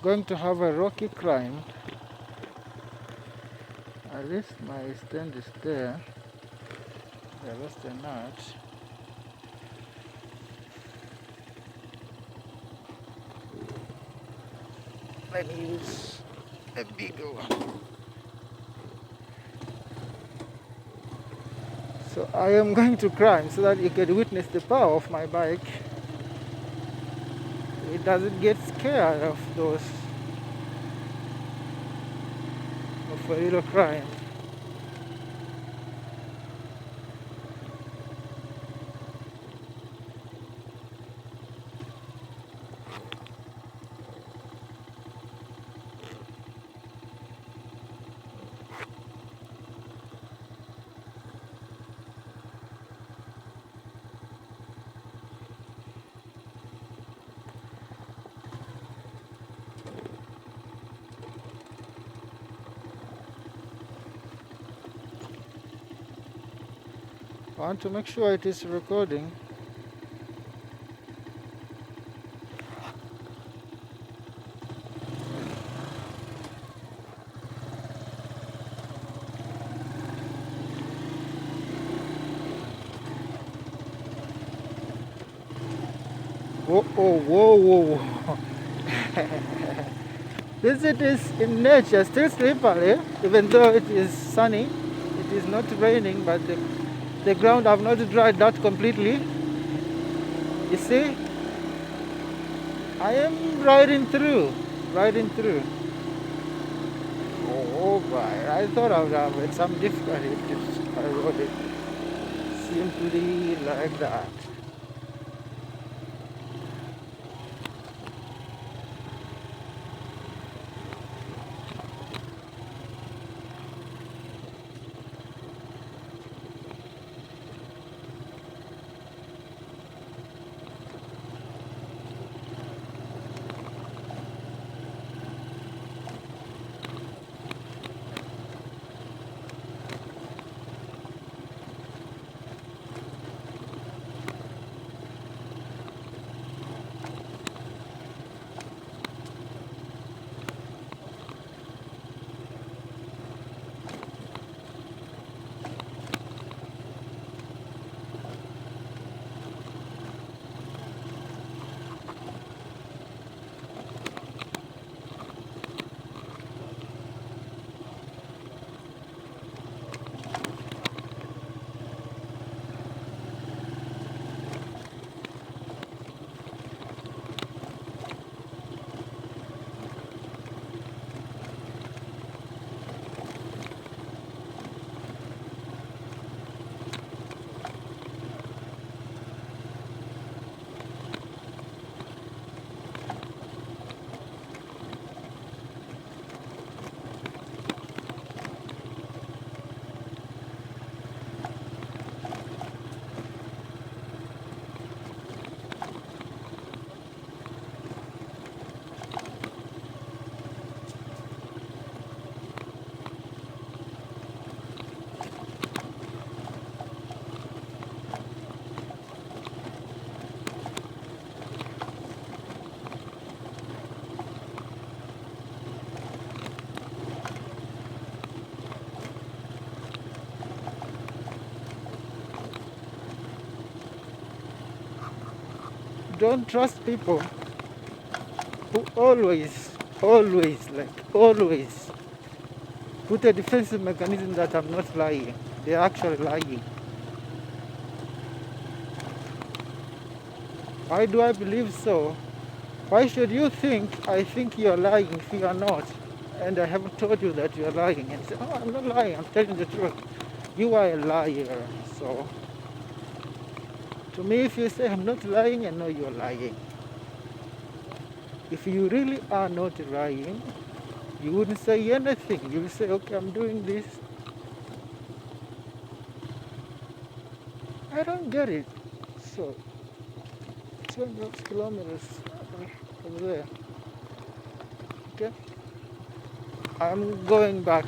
going to have a rocky climb. At least my stand is there. I lost a nut. Let me use a bigger one. So I am going to climb so that you can witness the power of my bike. It doesn't get scared of those, of a little climb. I want to make sure it is recording. Whoa, oh, whoa, whoa. This it is in nature, still slippery, even though it is sunny. It is not raining, but the ground have not dried that completely. You see, I am riding through. Oh boy, I thought I would have had some difficulty if I rode it simply like that. Don't trust people who always put a defensive mechanism that I'm not lying. They're actually lying. Why do I believe so? Why should you think I think you're lying if you are not? And I haven't told you that you're lying. And say, oh, I'm not lying, I'm telling the truth. You are a liar. So, to me, if you say I'm not lying, I know you're lying. If you really are not lying, you wouldn't say anything. You would say, okay, I'm doing this. I don't get it. So, 200 kilometers from there. Okay? I'm going back.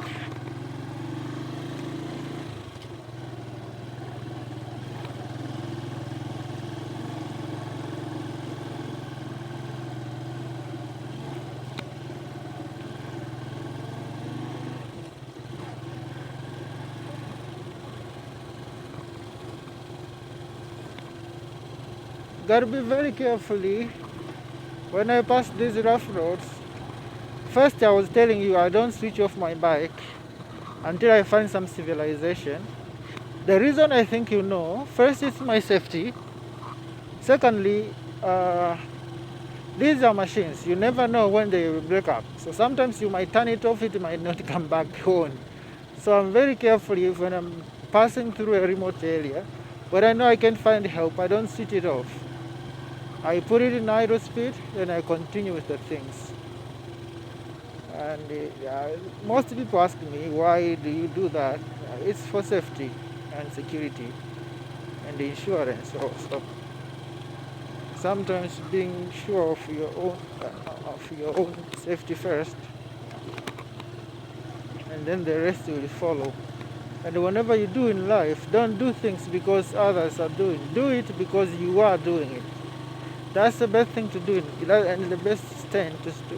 gotta be very carefully when I pass these rough roads. First, I was telling you I don't switch off my bike until I find some civilization. The reason I think you know, first it's my safety. Secondly, these are machines. You never know when they will break up. So sometimes you might turn it off, it might not come back on. So I'm very careful when I'm passing through a remote area. But I know I can find help, I don't switch it off. I put it in idle speed, then I continue with the things. And most people ask me, why do you do that? It's for safety and security and insurance also. Sometimes being sure of your own safety first, and then the rest will follow. And whenever you do in life, don't do things because others are doing. Do it because you are doing it. That's the best thing to do, and the best stand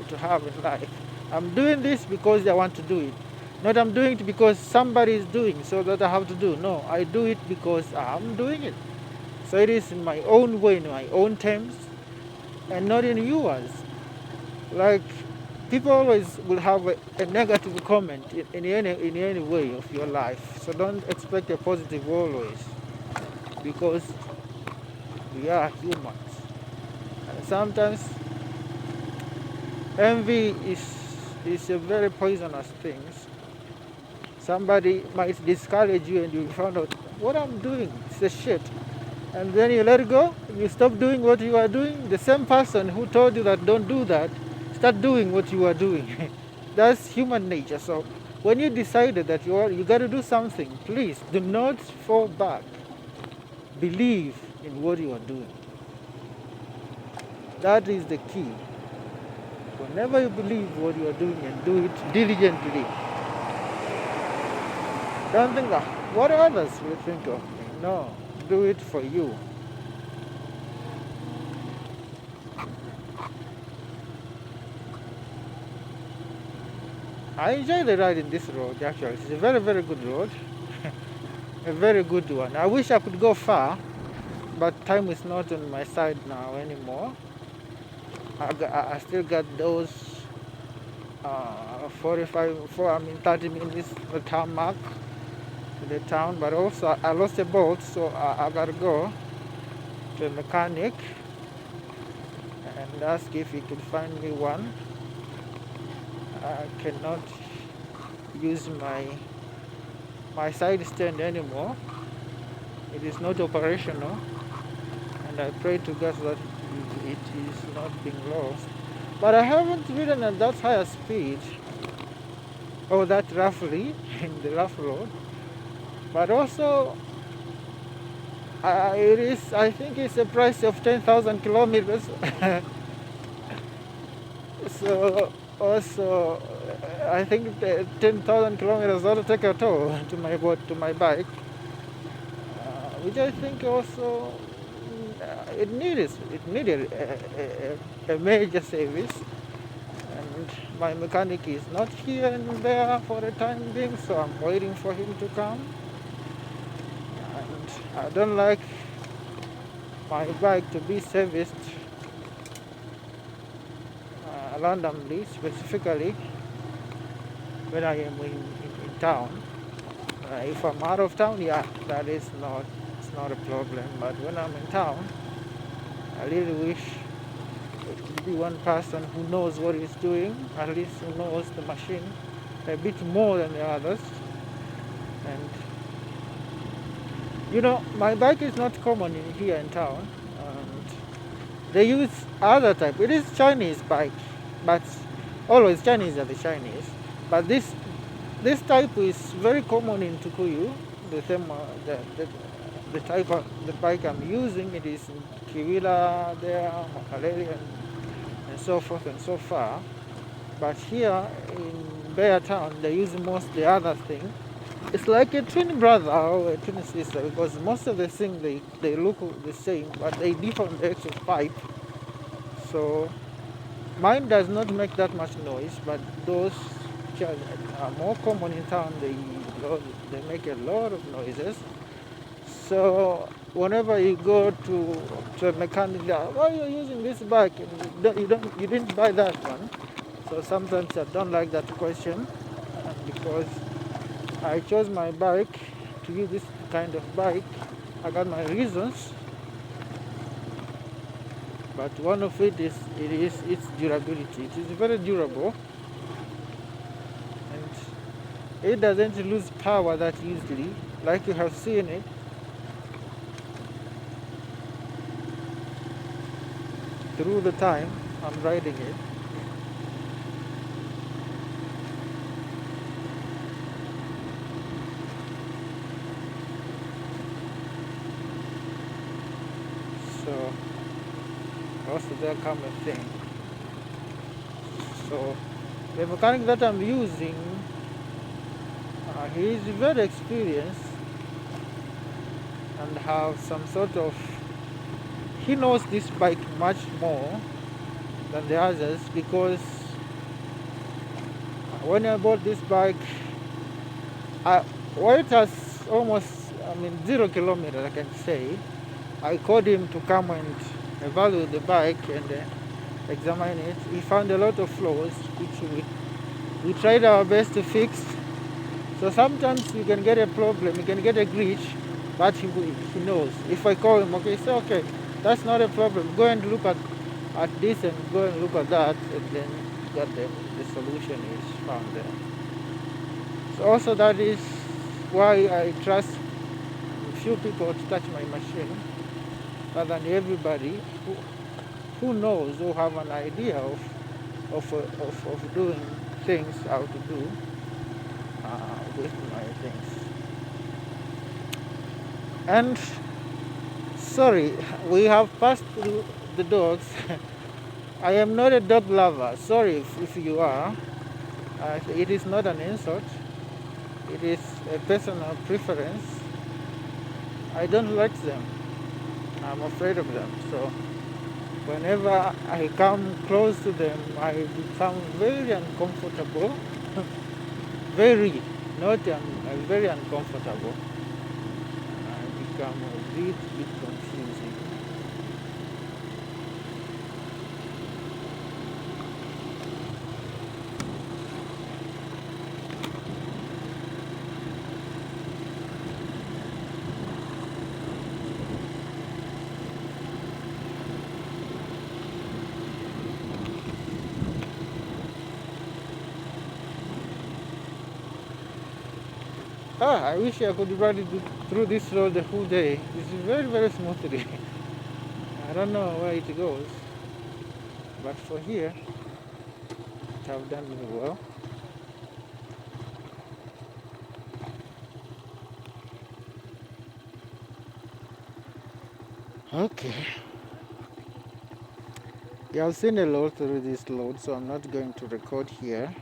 to have in life. I'm doing this because I want to do it. Not I'm doing it because somebody is doing so that I have to do. No, I do it because I'm doing it. So it is in my own way, in my own terms, and not in yours. Like, people always will have a negative comment in any way of your life. So don't expect a positive always, because we are humans. And sometimes envy is a very poisonous thing. Somebody might discourage you and you find out what I'm doing, it's a shit. And then you let it go, you stop doing what you are doing. The same person who told you that don't do that, start doing what you are doing. That's human nature. So when you decided that you got to do something, please do not fall back. Believe in what you are doing. That is the key. Whenever you believe what you are doing and do it diligently, don't think, what others will think of me. No, do it for you. I enjoy the ride in this road, actually. It's a very, very good road. A very good one. I wish I could go far, but time is not on my side now anymore. I still got those 30 minutes the tarmac to the town, but also I lost a bolt, so I gotta go to a mechanic and ask if he could find me one. I cannot use my side stand anymore. It is not operational, and I pray to God that it is not being lost. But I haven't ridden at that higher speed or that roughly in the rough road. But also, I think it's a price of 10,000 kilometers. So also, I think 10,000 kilometers ought to take a toll to my bike, which I think also it needed a major service. And my mechanic is not here and there for the time being, so I'm waiting for him to come. And I don't like my bike to be serviced randomly, specifically when I am in town. If I'm out of town, yeah, it's not a problem. But when I'm in town, I really wish it could be one person who knows what he's doing, at least who knows the machine a bit more than the others. And my bike is not common here in town, and they use other type. It is Chinese bike, but always Chinese are the Chinese. But this type is very common in Tukuyu. The same the type of the bike I'm using, it is in Kiwila there, Makaleli, and so forth and so far. But here in Bear Town, they use most the other thing. It's like a twin brother or a twin sister, because most of the things they look the same, but they differ on the actual pipe. So mine does not make that much noise, but those which are more common in town, they make a lot of noises. So whenever you go to a mechanic, why are you using this bike? And you didn't buy that one. So sometimes I don't like that question, because I chose my bike to use this kind of bike. I got my reasons, but one of it is its durability. It is very durable, and it doesn't lose power that easily, like you have seen it. Through the time I'm riding it. So also there come a thing. So the mechanic that I'm using, he is very experienced and have some sort of, he knows this bike much more than the others, because when I bought this bike, well, it has almost, 0 kilometers, I can say. I called him to come and evaluate the bike and examine it. He found a lot of flaws, which we tried our best to fix. So sometimes you can get a problem, you can get a glitch, but he knows. If I call him, okay, say, okay, that's not a problem. Go and look at this and go and look at that, and then got the solution is found there. So also that is why I trust few people to touch my machine, rather than everybody who knows, who have an idea of doing things, how to do with my things. And sorry, we have passed through the dogs. I am not a dog lover. Sorry if you are. It is not an insult. It is a personal preference. I don't like them. I'm afraid of them. So whenever I come close to them, I become very uncomfortable. Very, not very uncomfortable. I become a bit confusing. I wish I could ride it through this road the whole day. It's very, very smoothly. I don't know where it goes, but for here, it have done me well. Okay. Yeah, I've seen a lot through this load, so I'm not going to record here.